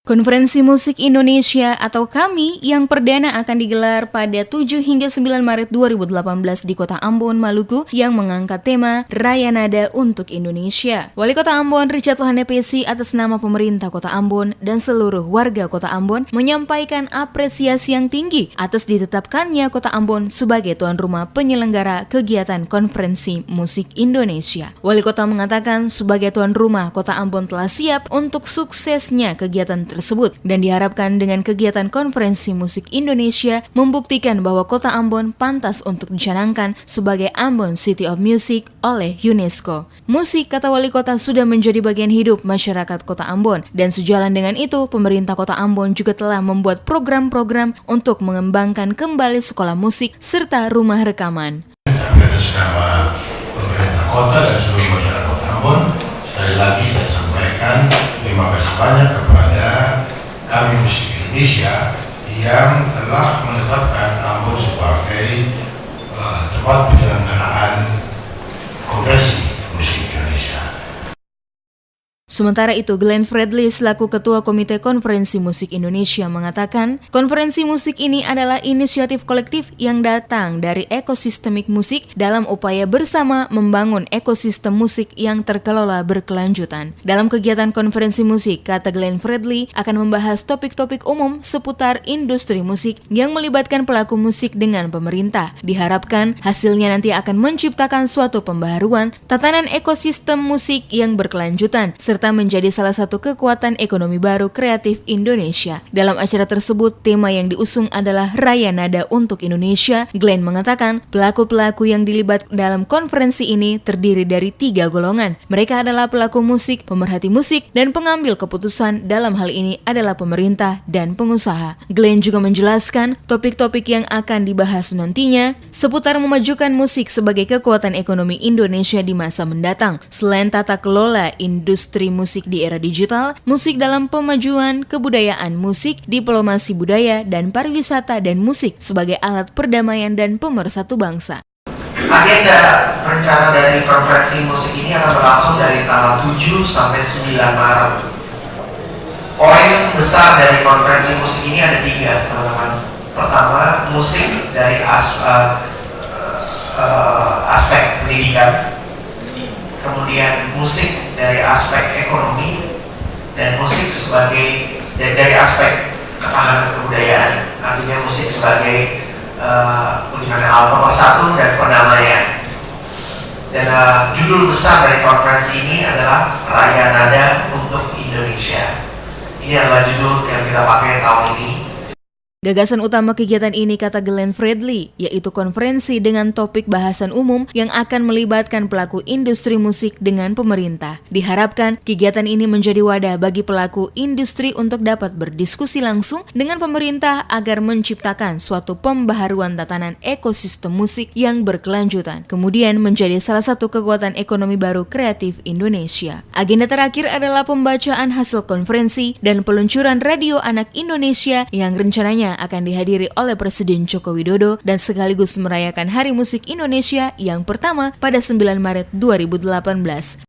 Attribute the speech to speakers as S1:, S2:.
S1: Konferensi Musik Indonesia atau KAMI yang perdana akan digelar pada 7 hingga 9 Maret 2018 di Kota Ambon, Maluku yang mengangkat tema Raya Nada untuk Indonesia. Wali Kota Ambon Richard Handepesi atas nama pemerintah Kota Ambon dan seluruh warga Kota Ambon menyampaikan apresiasi yang tinggi atas ditetapkannya Kota Ambon sebagai tuan rumah penyelenggara kegiatan Konferensi Musik Indonesia. Wali Kota mengatakan sebagai tuan rumah Kota Ambon telah siap untuk suksesnya kegiatan tersebut dan diharapkan dengan kegiatan Konferensi Musik Indonesia membuktikan bahwa Kota Ambon pantas untuk dicanangkan sebagai Ambon City of Music oleh UNESCO. Musik, kata Wali Kota, sudah menjadi bagian hidup masyarakat Kota Ambon dan sejalan dengan itu pemerintah Kota Ambon juga telah membuat program-program untuk mengembangkan kembali sekolah musik serta rumah rekaman.
S2: Atas nama pemerintah kota dan seluruh masyarakat Kota Ambon, sekali lagi saya sampaikan terima kasih banyak kepada KAMI Musik Indonesia yang telah menetapkan Ambon sebagai tempat penyelenggaraan Konferensi Musik Indonesia.
S1: Sementara itu, Glenn Fredly selaku Ketua Komite Konferensi Musik Indonesia mengatakan, konferensi musik ini adalah inisiatif kolektif yang datang dari ekosistemik musik dalam upaya bersama membangun ekosistem musik yang terkelola berkelanjutan. Dalam kegiatan konferensi musik, kata Glenn Fredly, akan membahas topik-topik umum seputar industri musik yang melibatkan pelaku musik dengan pemerintah. Diharapkan hasilnya nanti akan menciptakan suatu pembaharuan tatanan ekosistem musik yang berkelanjutan, serta menjadi salah satu kekuatan ekonomi baru kreatif Indonesia. Dalam acara tersebut, tema yang diusung adalah Raya Nada untuk Indonesia. Glenn mengatakan, pelaku-pelaku yang dilibat dalam konferensi ini terdiri dari 3 golongan. Mereka adalah pelaku musik, pemerhati musik, dan pengambil keputusan. Dalam hal ini adalah pemerintah dan pengusaha. Glenn juga menjelaskan topik-topik yang akan dibahas nantinya seputar memajukan musik sebagai kekuatan ekonomi Indonesia di masa mendatang. Selain tata kelola industri musik di era digital, musik dalam pemajuan kebudayaan musik, diplomasi budaya dan pariwisata, dan musik sebagai alat perdamaian dan pemersatu bangsa.
S3: Agenda rencana dari konferensi musik ini akan berlangsung dari tanggal 7 sampai 9 Maret. Poin besar dari konferensi musik ini ada 3, teman-teman. Pertama, musik dari aspek pendidikan, kemudian musik dari aspek ekonomi, dan musik sebagai dari aspek ketahanan kebudayaan, artinya musik sebagai alat pemersatu dan perdamaian. Dan judul besar dari konferensi ini adalah Raya Nada untuk Indonesia. Ini adalah judul yang kita pakai tahun ini.
S1: Gagasan utama kegiatan ini, kata Glenn Fredly, yaitu konferensi dengan topik bahasan umum yang akan melibatkan pelaku industri musik dengan pemerintah. Diharapkan kegiatan ini menjadi wadah bagi pelaku industri untuk dapat berdiskusi langsung dengan pemerintah agar menciptakan suatu pembaharuan tatanan ekosistem musik yang berkelanjutan, kemudian menjadi salah satu kekuatan ekonomi baru kreatif Indonesia. Agenda terakhir adalah pembacaan hasil konferensi dan peluncuran Radio Anak Indonesia yang rencananya akan dihadiri oleh Presiden Joko Widodo dan sekaligus merayakan Hari Musik Indonesia yang pertama pada 9 Maret 2018.